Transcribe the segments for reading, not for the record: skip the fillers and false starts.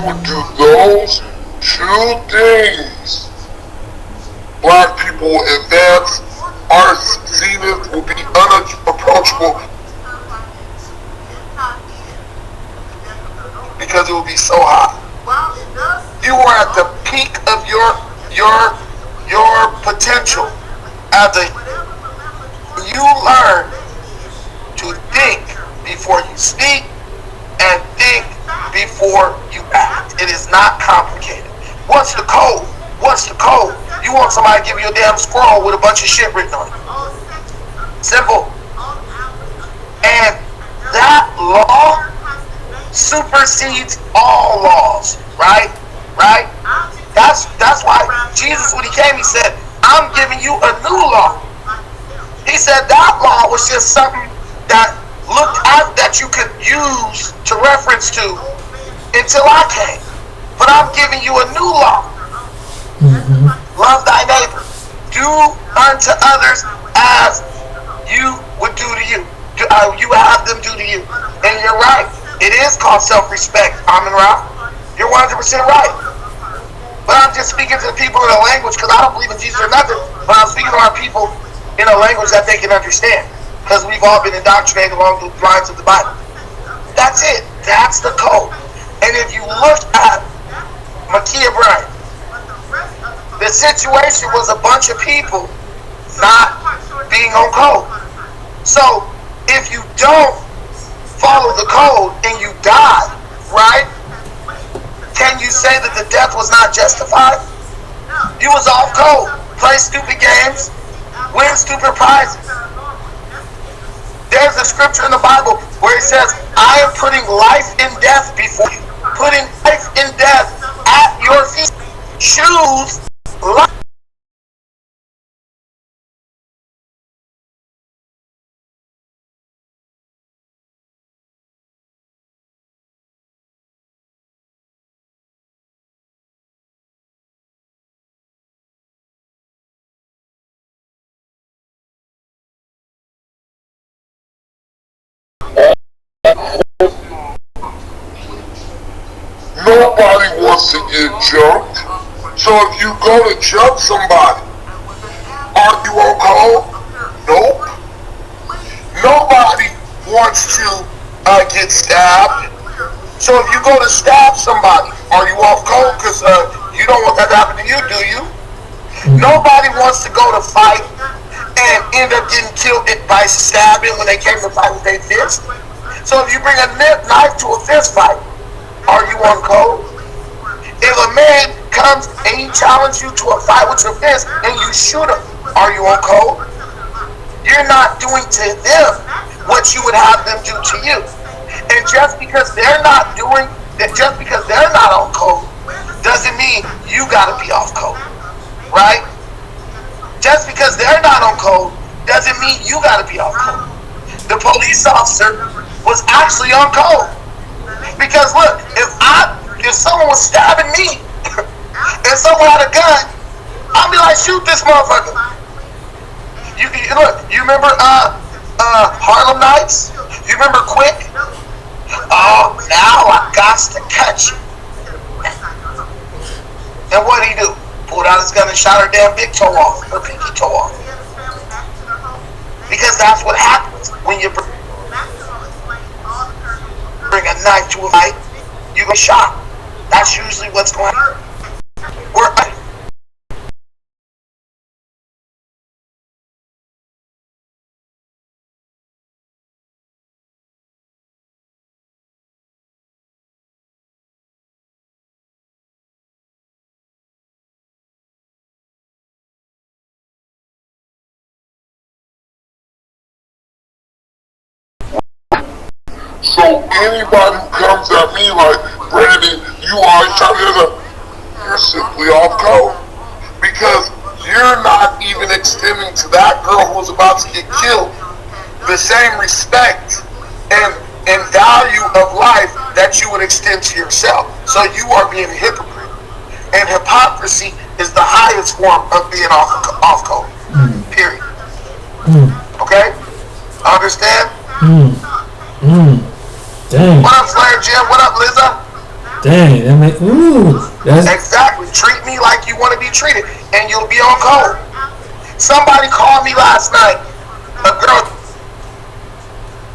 would do those two things, black people will advance. Our zenith will be unapproachable because it will be so hot. You were at the peak of your potential. You learn to think before you speak and think before you act. It is not complicated. What's the code? What's the code? You want somebody to give you a damn scroll with a bunch of shit written on it. Simple. And that law supersedes all laws, right? Right? That's why Jesus, when he came, he said, I'm giving you a new law. He said that law was just something that looked out that you could use to reference to until I came. But I'm giving you a new law. Mm-hmm. Love thy neighbor. Do unto others as you would do to you. You have them do to you. And you're right. It is called self-respect. Amin Ra. You're 100% right. But I'm just speaking to the people in a language because I don't believe in Jesus or nothing. But I'm speaking to our people in a language that they can understand. Because we've all been indoctrinated along the lines of the Bible. That's it. That's the code. And if you look at Makia Bryant, the situation was a bunch of people not being on code. So if you don't follow the code and you die, right? Can you say that the death was not justified? You was off code. Play stupid games. Win stupid prizes. There's a scripture in the Bible where it says, I am putting life and death before you. Putting life and death at your feet. Choose life. Nobody wants to get jumped. So if you go to jump somebody, are you on code? Nope. Nobody wants to get stabbed. So if you go to stab somebody, are you off code? Because you don't want that to happen to you, do you? Nobody wants to go to fight and end up getting killed by stabbing when they came to fight with their fist. So if you bring a knife to a fist fight, are you on code? If a man comes and he challenges you to a fight with your fist and you shoot him, are you on code? You're not doing to them what you would have them do to you. And just because they're not on code, doesn't mean you gotta be off code, right? Just because they're not on code, doesn't mean you gotta be off code. The police officer was actually on code. Because look, if someone was stabbing me and someone had a gun, I'd be like, shoot this motherfucker. You remember Harlem Nights? You remember Quick? Oh, now I got to catch you. And what did he do? Pulled out his gun and shot her damn big toe off, her pinky toe off. Because that's what happens when you bring a knife to a fight, you get shot. That's usually what's going on. So anybody who comes at me like, Brandon, you always trying to, you're simply off code. Because you're not even extending to that girl who was about to get killed the same respect and value of life that you would extend to yourself. So you are being a hypocrite. And hypocrisy is the highest form of being off code. Period. Okay? Understand? Dang. What up, Slayer Jim? What up, Lizza? Dang, that make, ooh, that's Exactly. Treat me like you want to be treated, and you'll be on code. Somebody called me last night. A girl,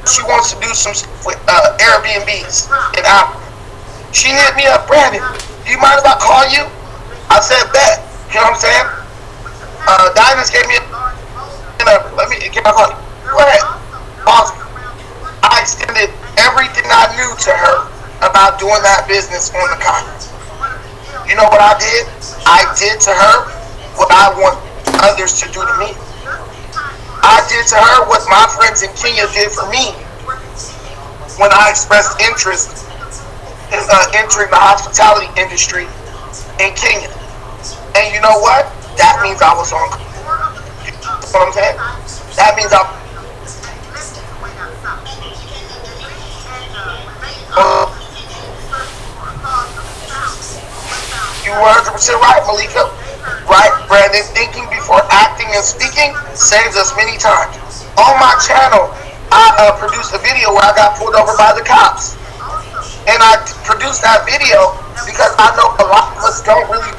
she wants to do some stuff with Airbnbs in Apple. She hit me up, Brandon. Do you mind if I call you? I said, bet. You know what I'm saying? Diamonds gave me a number. Let me get my call. Go ahead. Pause. I extended everything I knew to her about doing that business on the continent. You know what I did? I did to her what I want others to do to me. I did to her what my friends in Kenya did for me when I expressed interest in entering the hospitality industry in Kenya. And you know what? That means I was on. You know what I'm saying? That means I. You were 100% right, Malika. Right, Brandon. Thinking before acting and speaking saves us many times. On my channel, I produced a video where I got pulled over by the cops. And I produced that video because I know a lot of us don't really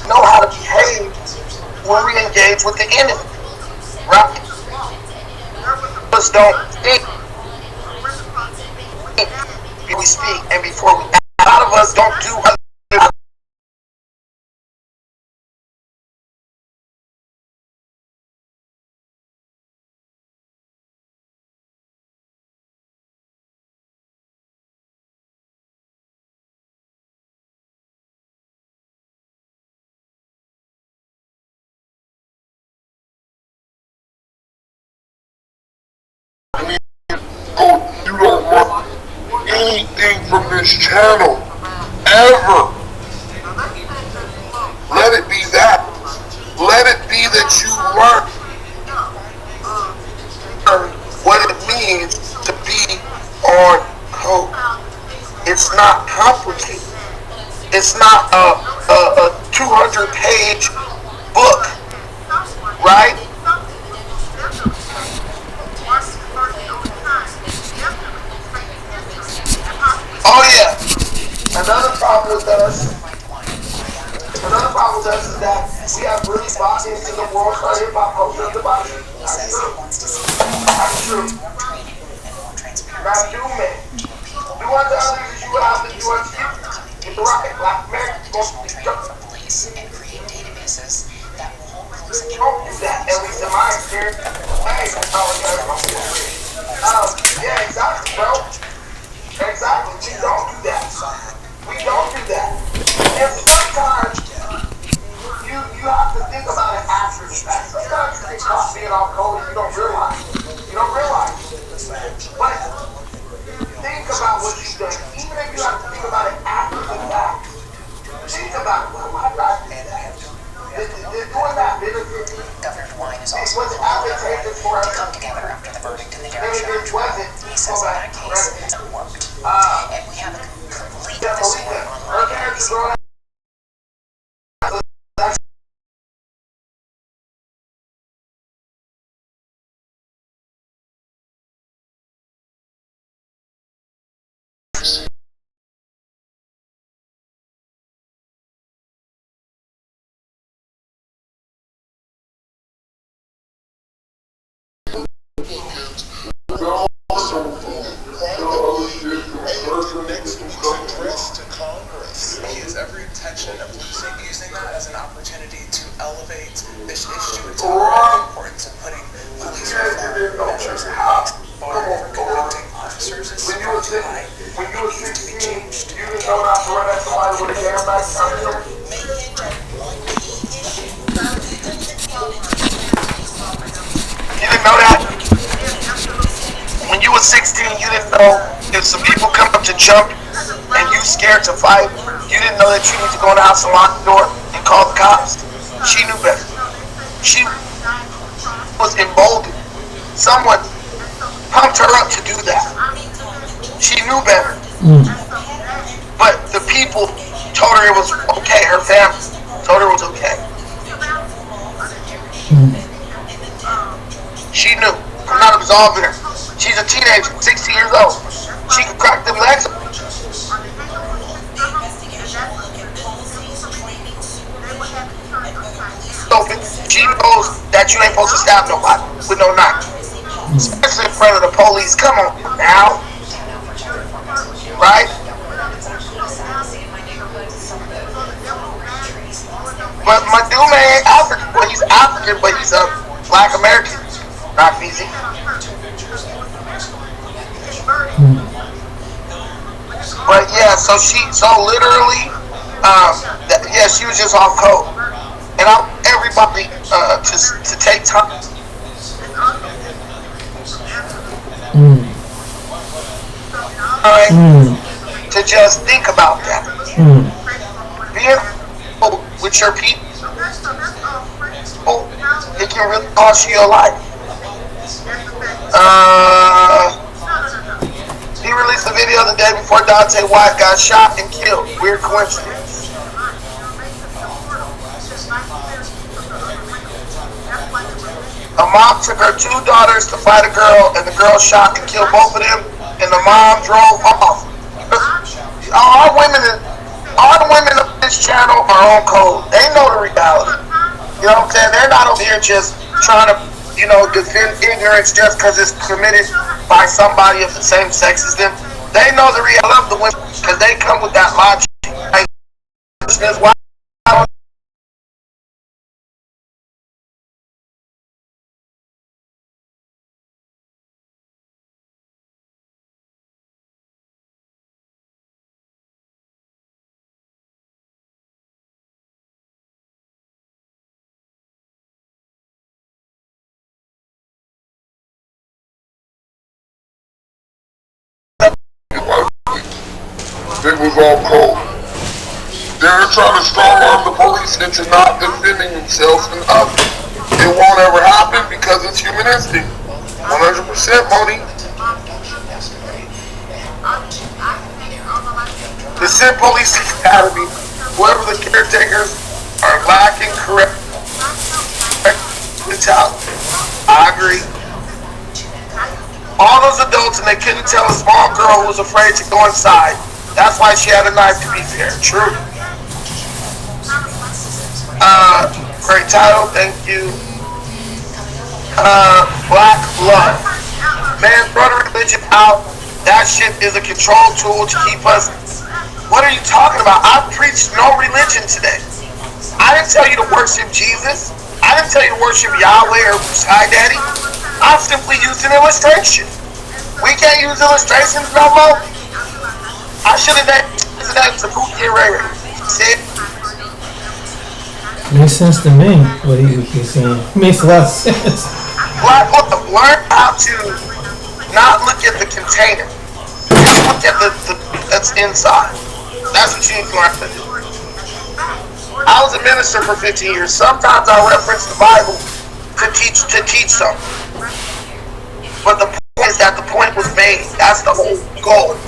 know how to behave when we engage with the enemy. Right? Us don't think before we speak and before we act. A lot of us don't do other. You don't want anything from this channel ever. Let it be that. Let it be that you learn what it means to be on code. It's not complicated. It's not a 200-page book, right? Oh yeah. Another problem with us is that we have really bought into the world of hip hop culture of the body. That's true. That's true. Now do man. Do unto others as you would have them do unto you. Get the right. Black man is going to be just. Don't do that, at least in my experience. Hey, that's how it goes. Yeah, exactly, bro. Exactly. We don't do that. We don't do that. And sometimes you have to think about it after the fact. Sometimes you get caught being off code and you don't realize it. You don't realize it. But think about what you've done. Even if you have to think about it after the fact. Think about it. Why did I do that? Is doing that benefit? Governor DeWine is also was advantageous for us. come together after the verdict in the Derrick It wasn't. He says in that case it worked. And we have a complete disorder on the to Congress. He has every intention of using that as an opportunity to elevate this issue and talk about the importance of putting police reform measures in place. Bar for convicting officers is super high. It needs to be changed. You didn't know not to run at somebody with a damn knife. You didn't know that? When you were 16, you didn't know if some people come up to jump and you scared to fight, you didn't know that you need to go in the house and lock the door and call the cops. She knew better. She was emboldened. Someone pumped her up to do that. She knew better. But the people told her it was okay. Her family told her it was okay. She knew. I'm not absolving her. She's a teenager, 16 years old. She can crack them legs. that you ain't supposed to stab nobody with no knife, especially in front of the police. Come on now, right? But my dude man ain't African. Well, he's African, but he's a Black American. Not easy. But yeah, so literally, yeah, she was just off code, and I want everybody to take time. To just think about that. Being with your people, it can really cost you your life. He released a video the day before Dante White got shot and killed. Weird coincidence. A mom took her 2 daughters to fight a girl, and the girl shot and killed both of them, and the mom drove off. all the women of this channel are on code. They know the reality. You know what I'm saying? They're not over here just trying to, defend ignorance just because it's committed by somebody of the same sex as them. They know the reality. I love the women because they come with that logic. Like, why it was all cold. They're trying to strong arm the police into not defending themselves and others. It won't ever happen because it's human instinct. 100% Moni. the Sin Police Academy, whoever the caretakers are lacking correct mentality. I agree. All those adults, and they couldn't tell a small girl who was afraid to go inside. That's why she had a knife, to be fair. True. Great title, thank you. Black Blood. Man, brother religion out. That shit is a control tool to keep us. What are you talking about? I preached no religion today. I didn't tell you to worship Jesus. I didn't tell you to worship Yahweh or Sky Daddy. I simply used an illustration. We can't use illustrations no more. I should have done that to Pookie and Ray Ray. See? Makes sense to me, what he's saying. Makes a lot of sense. Learn how to not look at the container. Look at the that's inside. That's what you need to learn to do. I was a minister for 15 years. Sometimes I reference the Bible to teach something. But the point is that the point was made. That's the whole goal.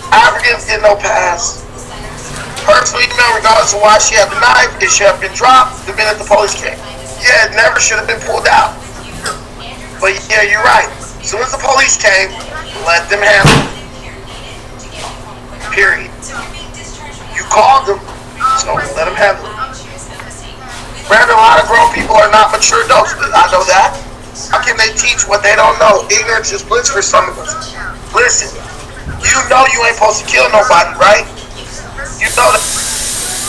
Africans get no pass. Personal email regardless of why she had the knife, it should have been dropped the minute the police came. Yeah, it never should have been pulled out. But yeah, you're right. As soon as the police came, let them handle it. Period. You called them, so let them handle it. Brandon, a lot of grown people are not mature adults. I know that. How can they teach what they don't know? Ignorance is bliss for some of us. Listen, you know you ain't supposed to kill nobody, right? You know that.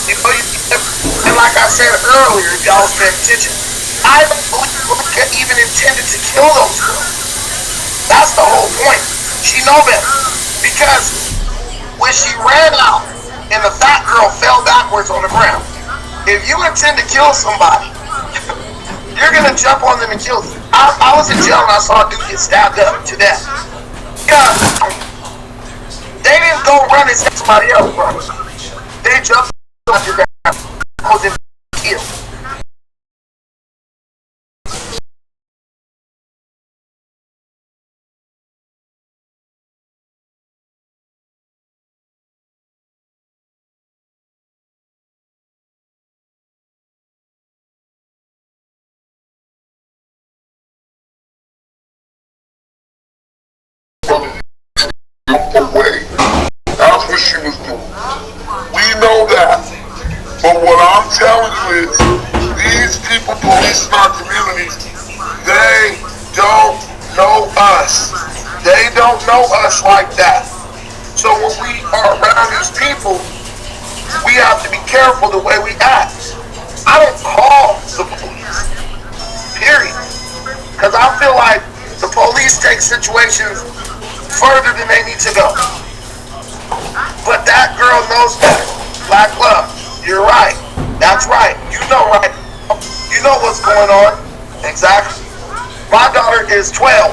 And like I said earlier, if y'all was paying attention, I don't believe Rebecca even intended to kill those girls. That's the whole point. She know better. Because when she ran out and the fat girl fell backwards on the ground, if you intend to kill somebody, you're going to jump on them and kill them. I was in jail and I saw a dude get stabbed up to death. Yeah. They didn't go run and stab somebody else, bro. They jumped on your ground. I was in killed. Away. That's what she was doing. We know that. But what I'm telling you is, these these people policing our communities, they don't know us. They don't know us like that. So when we are around these people, we have to be careful the way we act. I don't call the police, period. Because I feel like the police take situations further than they need to go. But that girl knows better. Black love, you're right. That's right. You know right. You know what's going on. Exactly. My daughter is 12.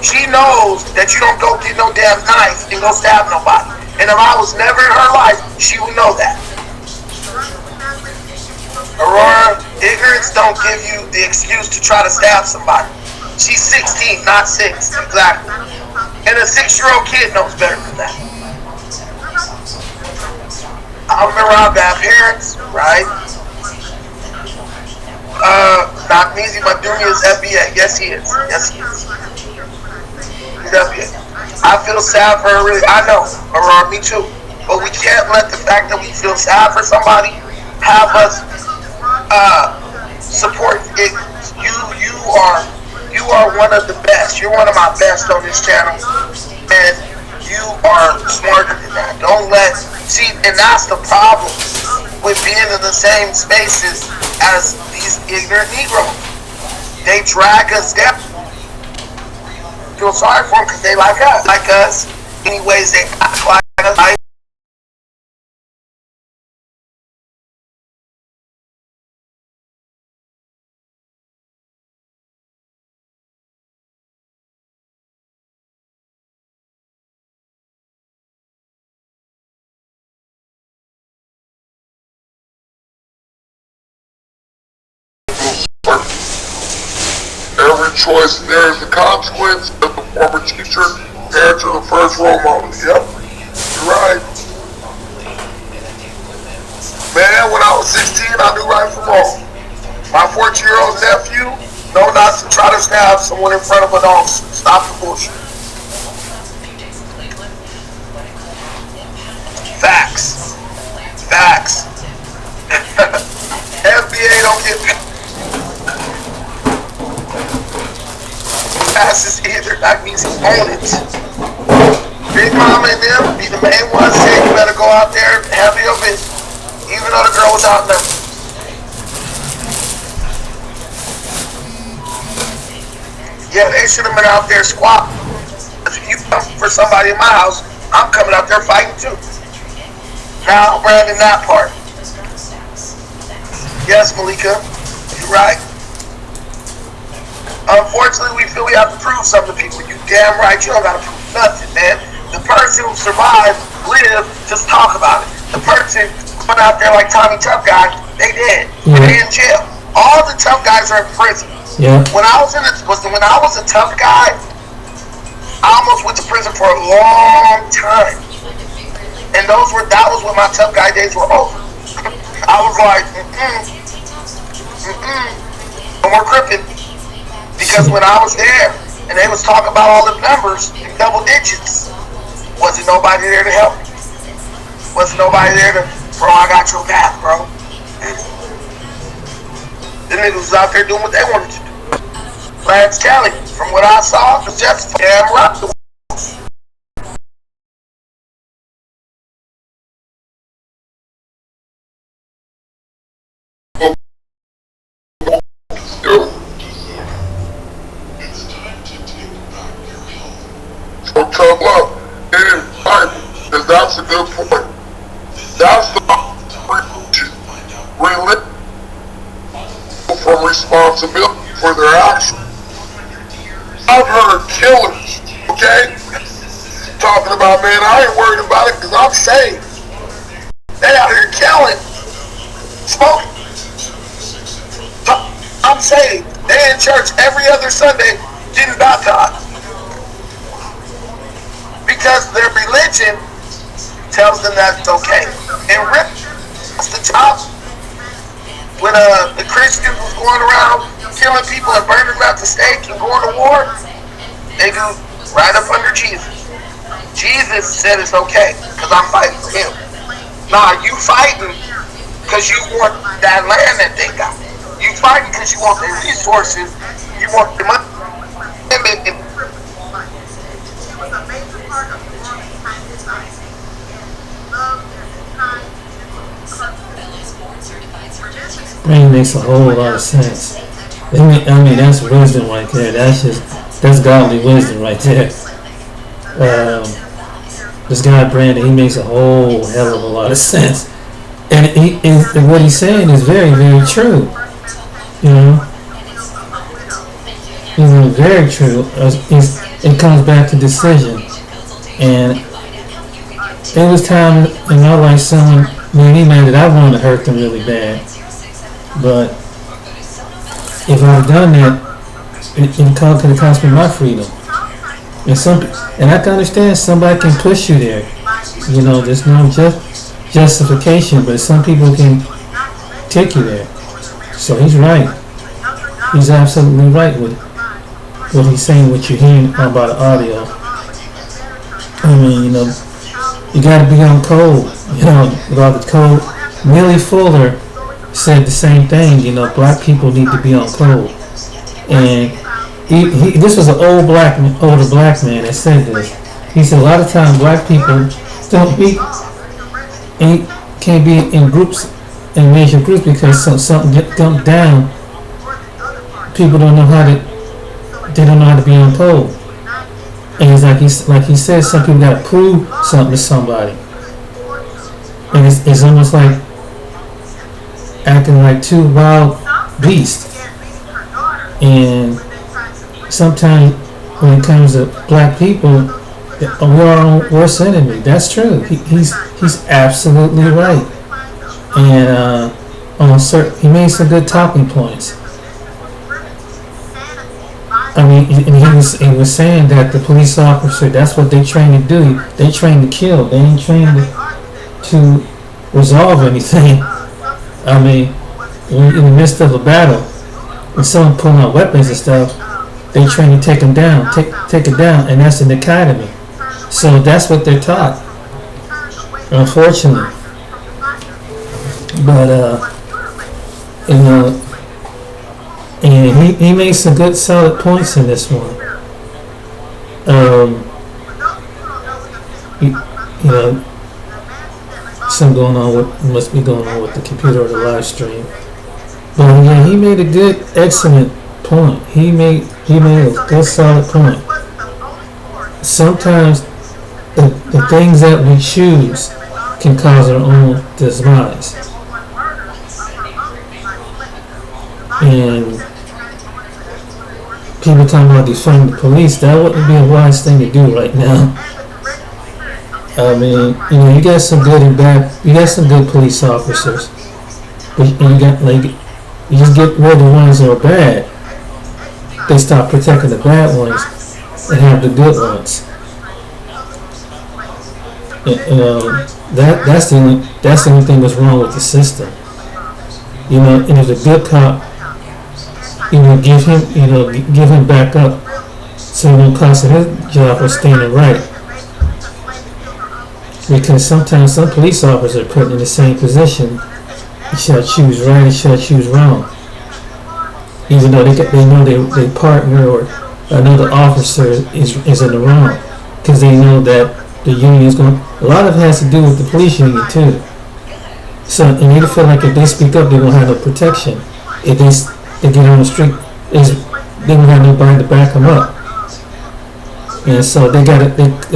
She knows that you don't go get no damn knife and go stab nobody. And if I was never in her life, she would know that. Aurora, ignorance don't give you the excuse to try to stab somebody. She's 16, not 6, exactly. And a 6-year-old kid knows better than that. I remember I have parents, right? Not Measy Madunia is FBA. Yes, he is. Yes, he is. He's FBA. I feel sad for her, really. I know, Aurora, me too. But we can't let the fact that we feel sad for somebody have us support ignorance. You are one of the best. You're one of my best on this channel, and you are smarter than that. Don't see, and that's the problem with being in the same spaces as these ignorant Negroes. They drag us down. Feel sorry for them because they like us. Anyways, they act like us. Every choice there is a consequence. As a former teacher, parents are the first role model. Yep, you're right. Man, when I was 16, I knew right from wrong. My 14-year-old nephew know not to try to stab someone in front of an officer. Stop the bullshit. Facts. Facts. FBA don't get passes either. That means he own it. Big Mama and them be the main ones saying you better go out there and handle your business. Even though the girl was out there. Yeah, they should have been out there squatting. If you come for somebody in my house, I'm coming out there fighting too. Now I'm branding that part. Yes, Malika, you're right. Unfortunately, we feel we have to prove something to people. You damn right, you don't gotta prove nothing, man. The person who survived, lived, just talk about it. The person who went out there like Tommy Tough Guy, they dead. They in jail. All the tough guys are in prison. Yeah. When I was a tough guy, I almost went to prison for a long time. And that was when my tough guy days were over. I was like, no more crippin'. Because when I was there, and they was talking about all the numbers in double digits, wasn't nobody there to help me. Wasn't nobody there to, bro, I got your back, bro. The niggas was out there doing what they wanted to do. Lance Kelly, from what I saw, was just damn right. Tough love. It is right, because that's a good point. That's the relief from responsibility for their actions. I've heard killers, okay, talking about, man, I ain't worried about it because I'm saved. They out here killing, smoking. I'm saved. They in church every other Sunday getting baptized. Because their religion tells them that it's okay. And Rip, that's the top. When the Christians was going around killing people and burning them at the stake and going to war, they do right up under Jesus. Jesus said it's okay because I'm fighting for him. Nah, you fighting because you want that land that they got. You fighting because you want their resources. You want the money. Brain makes a whole lot of sense. I mean, that's wisdom right there. That's godly wisdom right there. This guy Brandon, he makes a whole hell of a lot of sense, and what he's saying is very, very true. Very true. It comes back to decision, and there was time in my life someone, any man that I wanted to hurt them really bad, but if I've done that, it could have cost me my freedom. And I can understand somebody can push you there. There's no justification, but some people can take you there. So he's right. He's absolutely right with what he's saying, what you're hearing about the audio. I mean, you got to be on code. About the code. Millie Fuller said the same thing. Black people need to be on code. And this was an older black man that said this. He said a lot of times black people can't be in groups, in major groups, because something get dumped down. People don't know how to be on code. And it's like he said, some people got to prove something to somebody, and it's almost like acting like two wild beasts. And sometimes when it comes to black people, we're our own worst enemy. That's true. He's absolutely right. And he made some good talking points. I mean, and he was saying that the police officer, that's what they train to do. They train to kill. They ain't trained to resolve anything. I mean, when in the midst of a battle, when someone pulling out weapons and stuff, they train to take them down, take it down, and that's an academy. So that's what they're taught, unfortunately. But and he made some good solid points in this one. Something going on must be going on with the computer or the live stream. But yeah, he made a good, excellent point. He made a good solid point. Sometimes the things that we choose can cause our own demise. And people talking about defunding the police, that wouldn't be a wise thing to do right now. I mean, you got some good and bad, you got some good police officers, but you just get rid of the ones that are bad. They stop protecting the bad ones and have the good ones. That's the only thing that's wrong with the system. And if the good cop, give him back up so it won't cost him his job for standing right. Because sometimes some police officers are put in the same position. You shall choose right, you shall choose wrong. Even though they know their partner or another officer is in the wrong, because they know that the union is going. A lot of it has to do with the police union too. So, and they feel like if they speak up, they're gonna have no protection. If they get on the street, they don't have nobody to back them up. And so they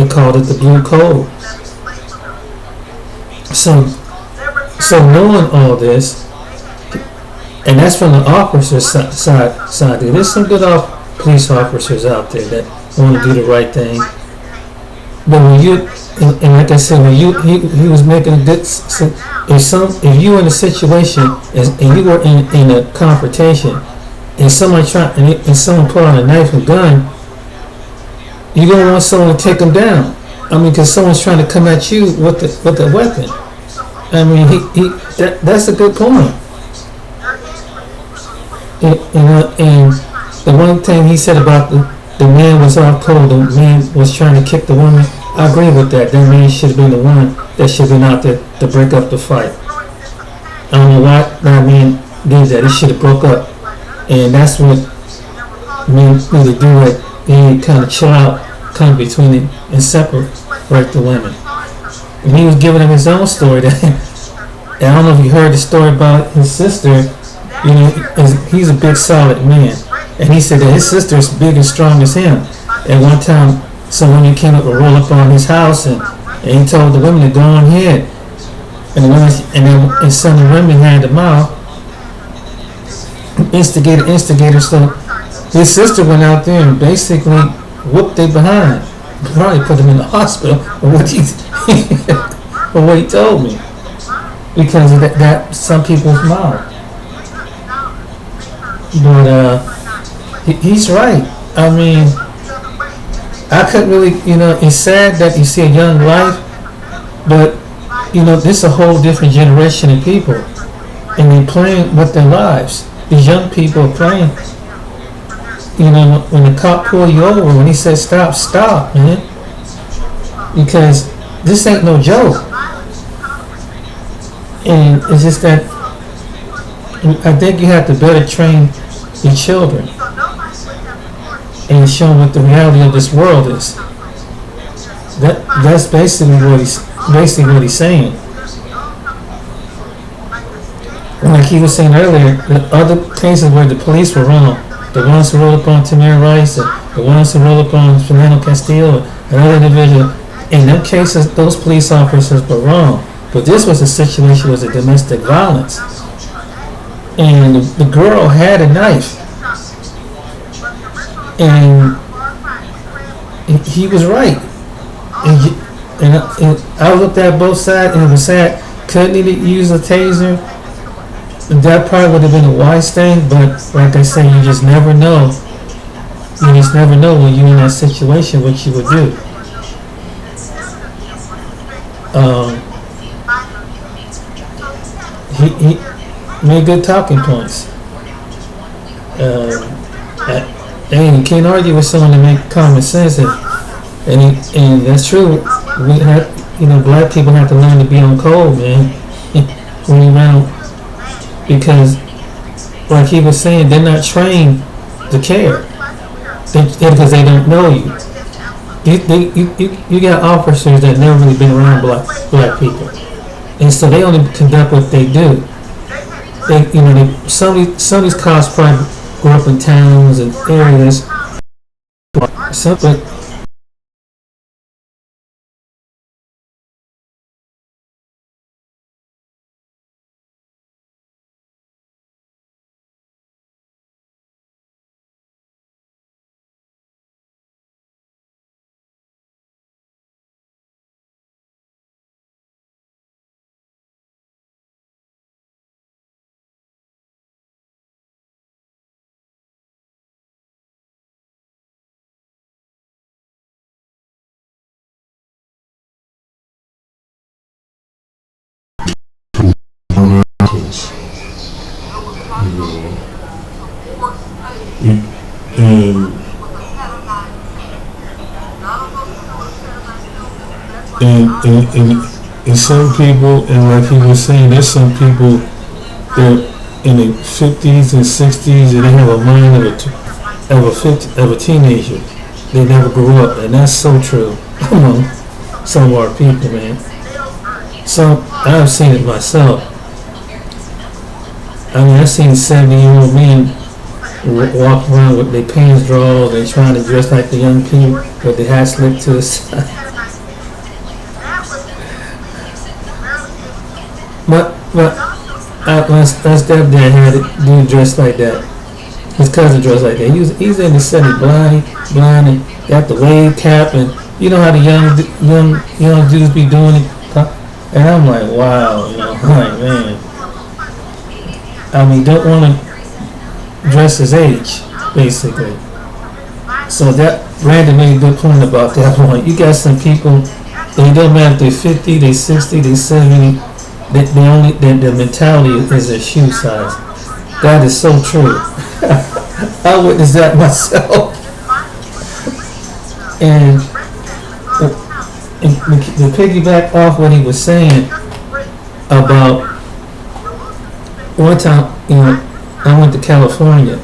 called it the blue code. So knowing all this, and that's from the officer's side. There's some good police officers out there that want to do the right thing. But when and like I said, when he was making a good. If you were in a situation and you were in a confrontation, and someone pull out a knife and gun, you're gonna want someone to take them down. I mean, because someone's trying to come at you with the weapon. I mean, that's a good point. And the one thing he said about the man was off cold, the man was trying to kick the woman. I agree with that. That man should have been the one that should have been out there to break up the fight. I don't know why that man did that. It should have broke up, and that's what men need to do. It and kind of chill out, come between it, and separate the women. And he was giving him his own story. That and I don't know if you heard the story about his sister. You know, he's a big, solid man, and he said that his sister is big and strong as him. At one time, some women came up and rolled up on his house, and he told the women to go on ahead. And the women, and some of the women had the mouth. Instigator. So his sister went out there and basically whooped their behind. Probably put them in the hospital for what for what he told me, because of that some people's mouth. But he's right. I mean, I couldn't really, it's sad that you see a young life, but this is a whole different generation of people, and they're playing with their lives. These young people are playing. When the cop pulled you over, when he said stop, man, because this ain't no joke. And it's just that I think you have to better train your children and show them what the reality of this world is. That's basically what he's saying. Like he was saying earlier, the other cases where the police were wrong, the ones who rolled up on Tamir Rice, the ones who rolled up on Fernando Castillo, another individual, in them cases, those police officers were wrong. But this was a situation was a domestic violence, and the girl had a knife, and he was right. And I looked at both sides, and it was sad. Couldn't he use a taser? That probably would have been a wise thing, but like I say, you just never know. You just never know when you're in that situation what you would do. He made good talking points. And you can't argue with someone that make common sense, and that's true. We have, black people have to learn to be on code, man. When you're around, because, like he was saying, they're not trained to care, because they don't know you. You got officers that never really been around black people, and so they only conduct what they do. Some of these cops probably grew up in towns and areas. And some people, and like he was saying, there's some people that in the 50s and 60s, and they have a mind of a teenager. They never grew up, and that's so true among some of our people, man. I've seen it myself. I mean, I've seen 70-year-old men walk around with their pants drawn, they trying to dress like the young people with their hat slipped to the side. But my stepdad had a dude dressed like that. His cousin dressed like that. He's in the city, blind, and got the wave cap, and you know how the young dudes be doing it. And I'm like, wow, I'm like, man. I mean, don't want to dress his age, basically. So that Brandon made a good point about that point. You got some people, they don't matter if they're 50, they're 60, they're 70. The mentality is their shoe size. That is so true. I witnessed that myself. And to piggyback off what he was saying about one time, I went to California,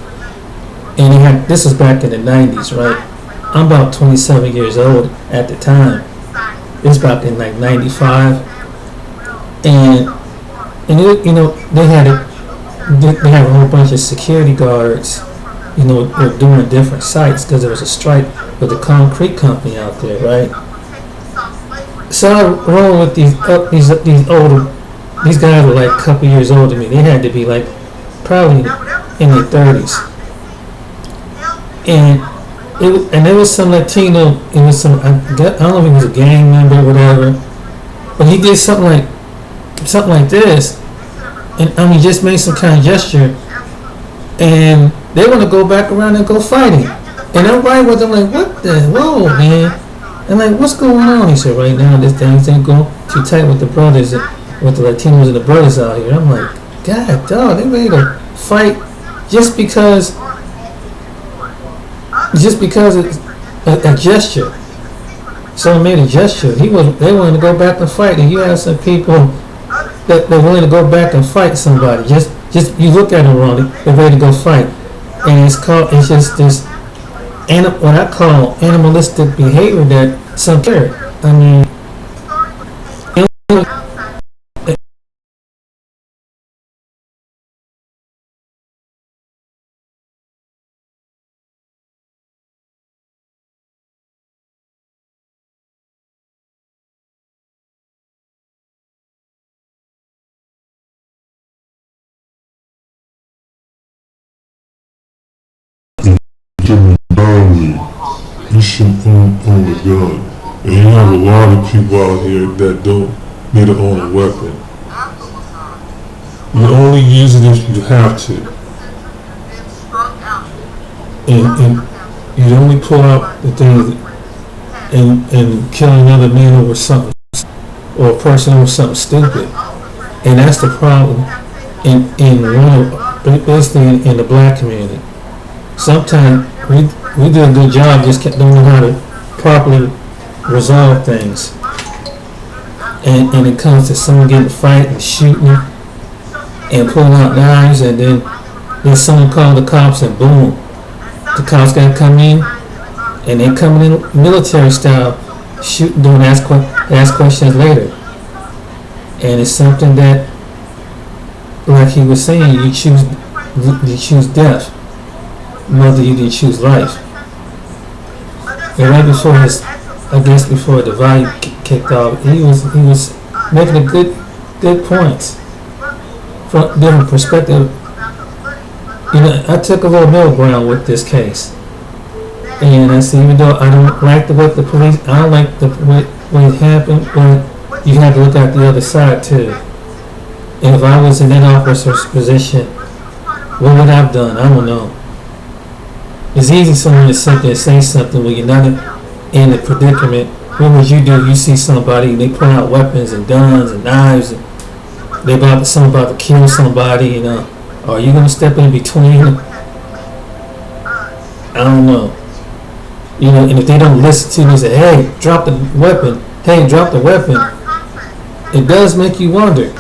and they had, this was back in the 90s, right? I'm about 27 years old at the time. It was back in like 95, and it, they had a whole bunch of security guards, were doing different sites because there was a strike with the concrete company out there, right? So I roll with these guys were like a couple years older than me. They had to be like probably in their 30s, and there was some Latino. It was some, I don't know if he was a gang member or whatever, but he did something like this, and just made some kind of gesture, and they want to go back around and go fighting, and I'm right with them like, what the, whoa, man. And like, what's going on? He said, right now, things ain't going too tight with the brothers, with the Latinos and the brothers out here. I'm like, God, dog, they ready to fight just because it's a gesture. Someone made a gesture. They wanted to go back and fight, and you have some people that they're willing to go back and fight somebody. Just you look at them wrong, they're ready to go fight, and it's just this. What I call animalistic behavior that some care. I mean, you should own a gun. And you have a lot of people out here that don't need to own a weapon. You only use it if you have to. And you only pull out the things and kill another man over something, or a person over something stupid. And that's the problem basically in the black community. Sometimes we do a good job, just don't know how to properly resolve things. And it comes to someone getting a fight and shooting and pulling out knives, and then someone called the cops, and boom, the cops got to come in, and they coming in military style, shooting, don't ask questions later. And it's something that, like he was saying, you choose death. Mother, you didn't choose life. And right before before the volume kicked off, he was making a good points from different perspective. I took a little middle ground with this case, and I said, even though I don't like what the police, I don't like what it happened, but you have to look at the other side too. And if I was in that officer's position, what would I have done? I don't know. It's easy for someone to sit there and say something when you're not in a predicament. What would you do if you see somebody and they pull out weapons and guns and knives, and someone about to kill somebody, are you going to step in between? I don't know. And if they don't listen to you and say, hey, drop the weapon, it does make you wonder.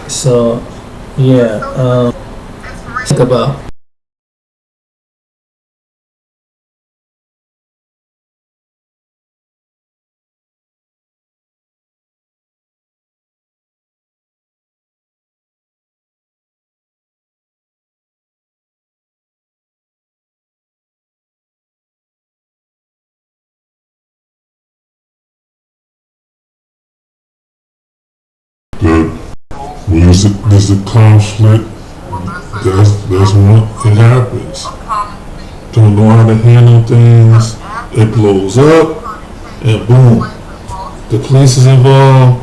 So, yeah, think about. That when there's a conflict, that's when it happens. Don't know how to handle things, it blows up, and boom, the police is involved,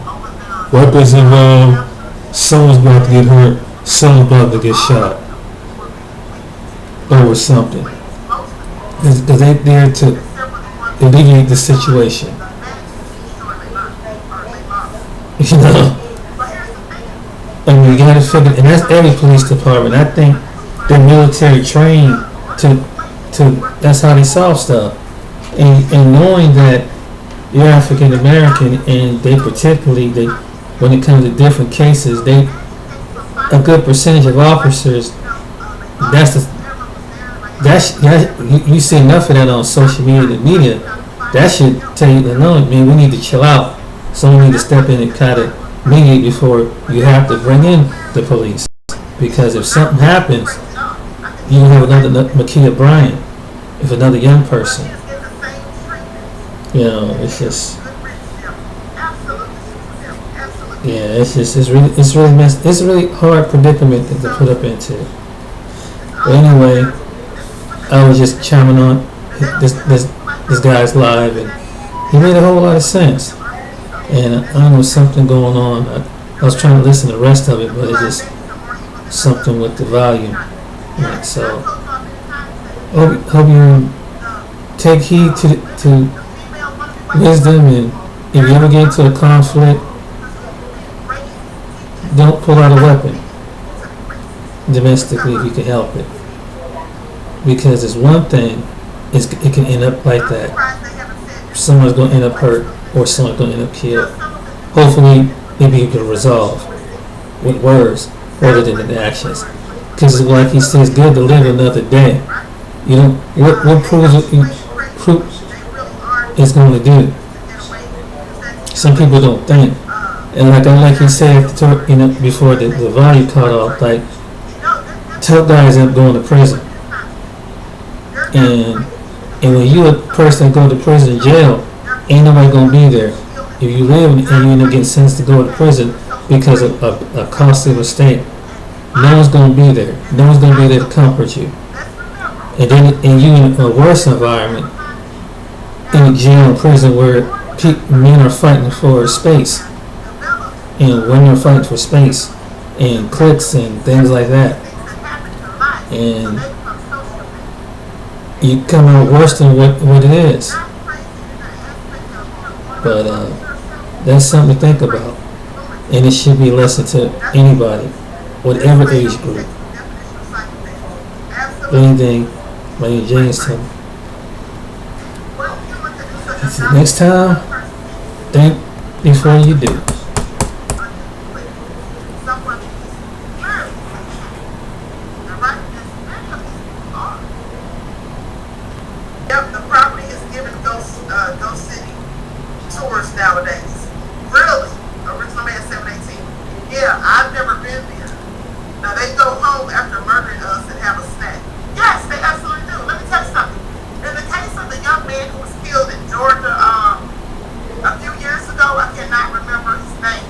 weapons involved, someone's about to get hurt, someone's about to get shot over something. Because they're there to alleviate the situation. You gotta figure, and that's every police department. I think they're military trained to that's how they solve stuff. And knowing that you're African American, and they particularly, when it comes to different cases, they a good percentage of officers, that's the you see enough of that on social media. That should tell you, no, man, we need to chill out. Someone need to step in and kind of mediate before you have to bring in the police. Because if something happens, you have another Makia Bryant, if another young person. You know, it's just, yeah, it's really hard predicament to put up into. But anyway, I was just chiming on this guy's live, and he made a whole lot of sense. And I don't know, something going on. I was trying to listen to the rest of it, but it's just something with the volume. Right, so hope you take heed to wisdom, and if you ever get into a conflict, don't pull out a weapon domestically if you can help it. Because it's one thing, it can end up like that. Someone's going to end up hurt, or someone's going to end up killed. Hopefully, maybe you can resolve with words rather than in actions. Because like he says, good to live another day. You know, what proves it's going to do? Some people don't think. And like he said, you know, before the volume cut off, like, tough guys end up going to prison. And when you a person go to prison, jail, ain't nobody gonna be there. If you live and you end up getting sentenced to go to prison because of a costly mistake, no one's gonna be there. No one's gonna be there to comfort you. And you in a worse environment, in a jail and prison where men are fighting for space, and women are fighting for space, and cliques and things like that, and you come out worse than what it is. But that's something to think about, and it should be a lesson to anybody, whatever age group. Anything, my name is Jamestown. Until next time, think before you do. Yep, the property is given Ghost City tours nowadays. Really? Original Man 718. Yeah, I've never been there. Now they go home after murdering us and have a snack. Yes, they absolutely do. Let me tell you something. In the case of the young man who was killed in Georgia a few years ago, I cannot remember his name.